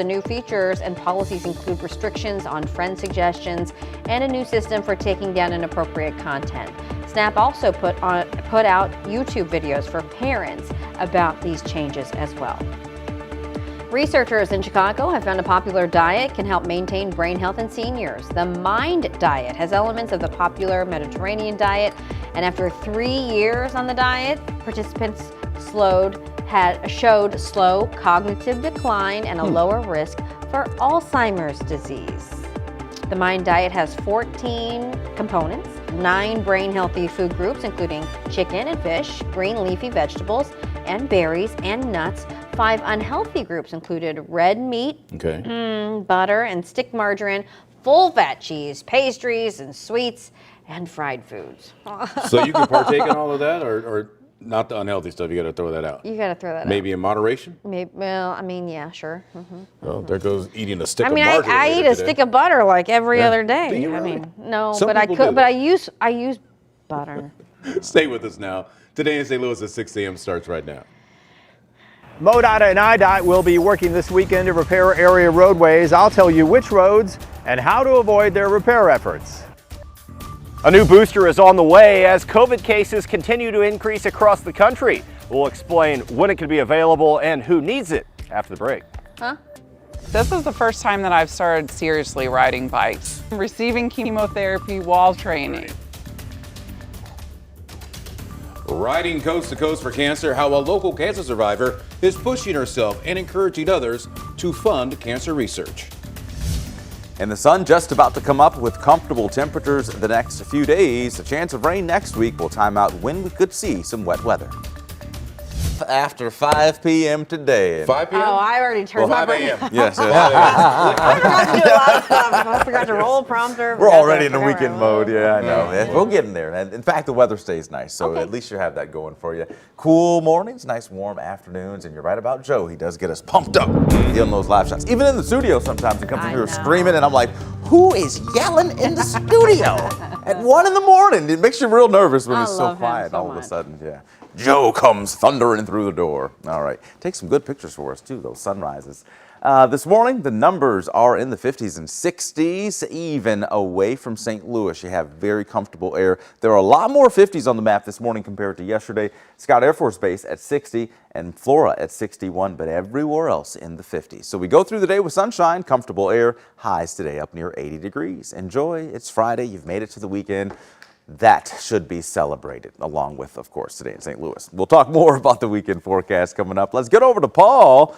The new features and policies include restrictions on friend suggestions and a new system for taking down inappropriate content. Snap also put out YouTube videos for parents about these changes as well. Researchers in Chicago have found a popular diet can help maintain brain health in seniors. The Mind Diet has elements of the popular Mediterranean diet, and after 3 years on the diet, participants showed slow cognitive decline and a lower risk for Alzheimer's disease. The Mind Diet has 14 components, 9 brain-healthy food groups, including chicken and fish, green leafy vegetables, and berries and nuts. 5 unhealthy groups included red meat, butter and stick margarine, full-fat cheese, pastries and sweets, and fried foods. So you can partake in all of that, or not the unhealthy stuff? You got to throw that out. You got to throw that out. Maybe in moderation? Maybe, well, I mean, yeah, sure. Well, there goes eating a stick of I mean, margarine. I eat a stick of butter like every other day. Do you really? I mean, no, Some but I people could. do But that. I use butter. Stay with us now. Today in St. Louis at 6 a.m. starts right now. MoDOT and IDOT will be working this weekend to repair area roadways. I'll tell you which roads and how to avoid their repair efforts. A new booster is on the way as COVID cases continue to increase across the country. We'll explain when it can be available and who needs it after the break. This is the first time that I've started seriously riding bikes, receiving chemotherapy while training. Riding coast to coast for cancer, how a local cancer survivor is pushing herself and encouraging others to fund cancer research. And the sun just about to come up with comfortable temperatures the next few days. A chance of rain next week will time out when we could see some wet weather. After 5 p.m. today. 5 p.m.? Oh, I already turned my 5 brain. a.m. Yes. I forgot to do a lot of stuff. I forgot to roll prompter. We're already in the weekend mode. Yeah, I know. We'll get in there. And in fact, the weather stays nice, so at least you have that going for you. Cool mornings, nice warm afternoons, and you're right about Joe. He does get us pumped up getting those live shots. Even in the studio sometimes he comes in here screaming, and I'm like, who is yelling in the studio at 1 in the morning? It makes you real nervous when it's so quiet all of a sudden. Yeah. Joe comes thundering through the door. All right. Take some good pictures for us, too, those sunrises. This morning, the numbers are in the 50s and 60s, even away from St. Louis. You have very comfortable air. There are a lot more 50s on the map this morning compared to yesterday. Scott Air Force Base at 60 and Flora at 61, but everywhere else in the 50s. So we go through the day with sunshine, comfortable air, highs today up near 80 degrees. Enjoy. It's Friday. You've made it to the weekend. That should be celebrated, along with, of course, today in St. Louis. We'll talk more about the weekend forecast coming up. Let's get over to Paul.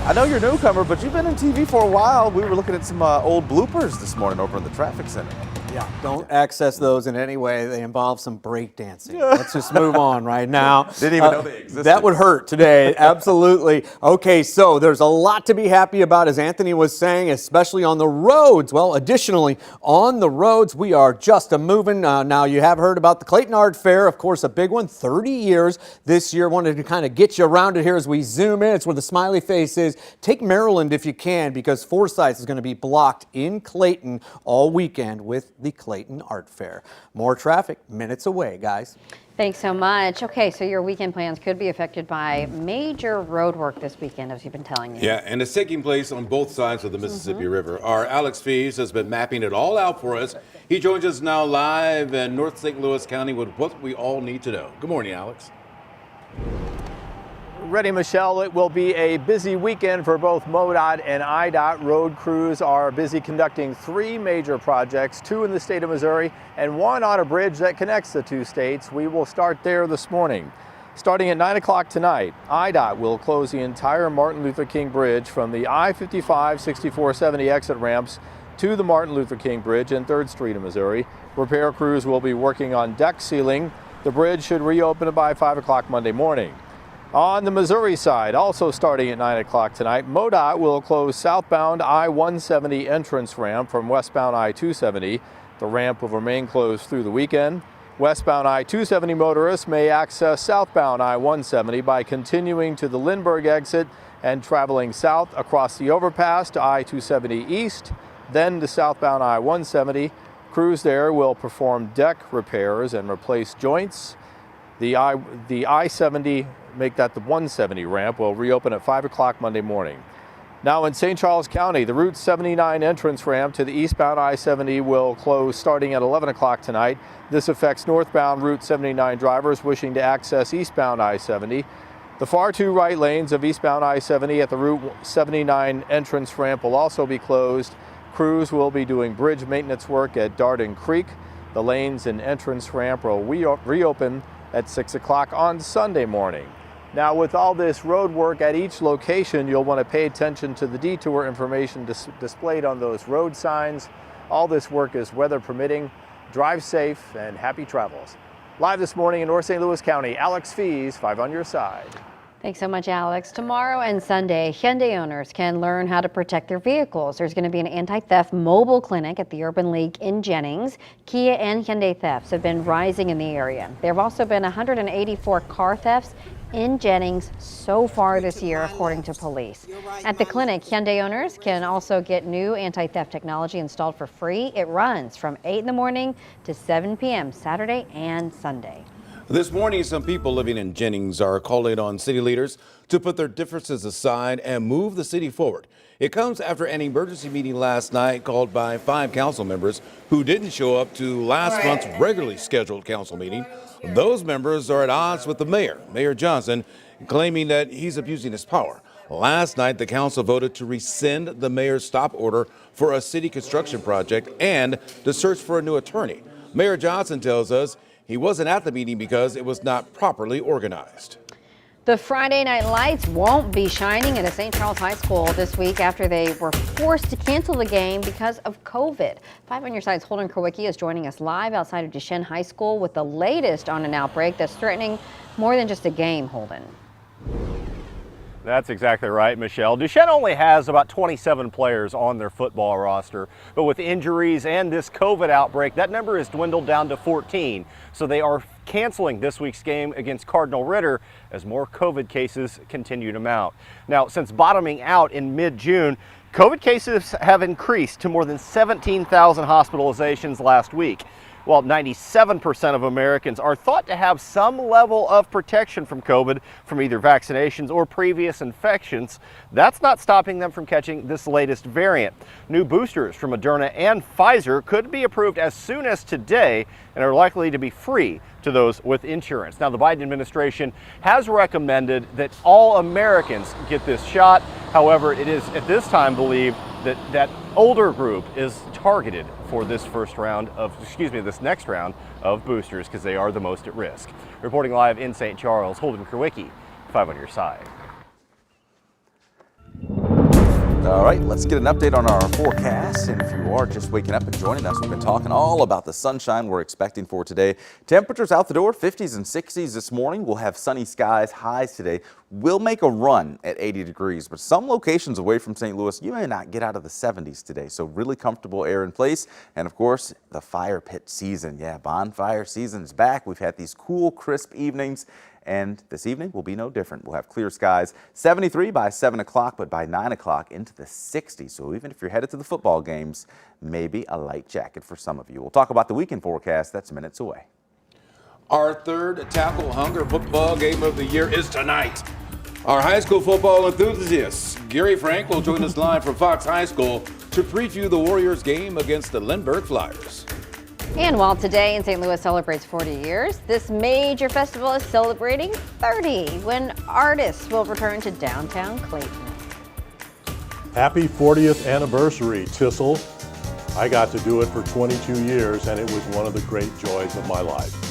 I know you're a newcomer, but you've been in TV for a while. We were looking at some old bloopers this morning over in the traffic center. Yeah, don't access those in any way. They involve some breakdancing. Let's just move on right now. Didn't even know they existed. That would hurt today, absolutely. Okay, so there's a lot to be happy about, as Anthony was saying, especially on the roads. Well, additionally, on the roads, we are just a-moving. Now, you have heard about the Clayton Art Fair, of course, a big one, 30 years this year. Wanted to kind of get you around it here as we zoom in. It's where the smiley face is. Take Maryland if you can, because Forsyth is going to be blocked in Clayton all weekend with the Clayton Art Fair. More traffic minutes away, guys. Thanks so much. Okay, so your weekend plans could be affected by major road work this weekend, as you've been telling me. Yeah, and it's taking place on both sides of the Mississippi River. Our Alex Fees has been mapping it all out for us. He joins us now live in North St. Louis County with what we all need to know. Good morning, Alex. Ready, Michelle. It will be a busy weekend for both MoDOT and IDOT. Road crews are busy conducting 3 major projects, 2 in the state of Missouri and 1 on a bridge that connects the 2 states. We will start there this morning. Starting at 9 o'clock tonight, IDOT will close the entire Martin Luther King Bridge from the I-55-6470 exit ramps to the Martin Luther King Bridge in 3rd Street in Missouri. Repair crews will be working on deck sealing. The bridge should reopen by 5 o'clock Monday morning. On the Missouri side, also starting at 9 o'clock tonight, MoDOT will close southbound I-170 entrance ramp from westbound I-270. The ramp will remain closed through the weekend. Westbound I-270 motorists may access southbound I-170 by continuing to the Lindbergh exit and traveling south across the overpass to I-270 east, then to southbound I-170. Crews there will perform deck repairs and replace joints. The I-70, make that the 170 ramp, will reopen at 5 o'clock Monday morning. Now in St. Charles County, the Route 79 entrance ramp to the eastbound I-70 will close starting at 11 o'clock tonight. This affects northbound Route 79 drivers wishing to access eastbound I-70. The far two right lanes of eastbound I-70 at the Route 79 entrance ramp will also be closed. Crews will be doing bridge maintenance work at Darden Creek. The lanes and entrance ramp will reopen at 6 o'clock on Sunday morning. Now, with all this road work at each location, you'll want to pay attention to the detour information displayed on those road signs. All this work is weather permitting. Drive safe and happy travels. Live this morning in North St. Louis County, Alex Fees, 5 on your side. Thanks so much, Alex. Tomorrow and Sunday, Hyundai owners can learn how to protect their vehicles. There's going to be an anti-theft mobile clinic at the Urban League in Jennings. Kia and Hyundai thefts have been rising in the area. There have also been 184 car thefts in Jennings so far this year, according to police. At the clinic, Hyundai owners can also get new anti-theft technology installed for free. It runs from 8 in the morning to 7 p.m. Saturday and Sunday. This morning, some people living in Jennings are calling on city leaders to put their differences aside and move the city forward. It comes after an emergency meeting last night called by 5 council members who didn't show up to last month's regularly scheduled council meeting. Those members are at odds with the mayor, Mayor Johnson, claiming that he's abusing his power. Last night, the council voted to rescind the mayor's stop order for a city construction project and to search for a new attorney. Mayor Johnson tells us he wasn't at the meeting because it was not properly organized. The Friday night lights won't be shining at a St. Charles High School this week after they were forced to cancel the game because of COVID. 5 on your side's Holden Krawicki is joining us live outside of Duchesne High School with the latest on an outbreak that's threatening more than just a game, Holden. That's exactly right, Michelle. Duchesne only has about 27 players on their football roster, but with injuries and this COVID outbreak, that number has dwindled down to 14. So they are canceling this week's game against Cardinal Ritter as more COVID cases continue to mount. Now, since bottoming out in mid-June, COVID cases have increased to more than 17,000 hospitalizations last week. While 97% of Americans are thought to have some level of protection from COVID from either vaccinations or previous infections, that's not stopping them from catching this latest variant. New boosters from Moderna and Pfizer could be approved as soon as today and are likely to be free to those with insurance. Now, the Biden administration has recommended that all Americans get this shot. However, it is at this time believed that that older group is targeted for this this next round of boosters because they are the most at risk. Reporting live in St. Charles, Holden Krawicki, 5 on your side. All right, let's get an update on our forecast. And if you are just waking up and joining us, we've been talking all about the sunshine we're expecting for today. Temperatures out the door, 50s and 60s this morning. We'll have sunny skies, highs today. We'll make a run at 80 degrees, but some locations away from St. Louis, you may not get out of the 70s today. So really comfortable air in place. And of course, the fire pit season. Yeah, bonfire season is back. We've had these cool, crisp evenings. And this evening will be no different. We'll have clear skies, 73 by 7 o'clock, but by 9 o'clock into the 60s. So even if you're headed to the football games, maybe a light jacket for some of you. We'll talk about the weekend forecast. That's minutes away. Our third Tackle Hunger football game of the year is tonight. Our high school football enthusiast, Gary Frank, will join us live from Fox High School to preview the Warriors game against the Lindbergh Flyers. And while today in St. Louis celebrates 40 years, this major festival is celebrating 30 when artists will return to downtown Clayton. Happy 40th anniversary, Tissel. I got to do it for 22 years and it was one of the great joys of my life.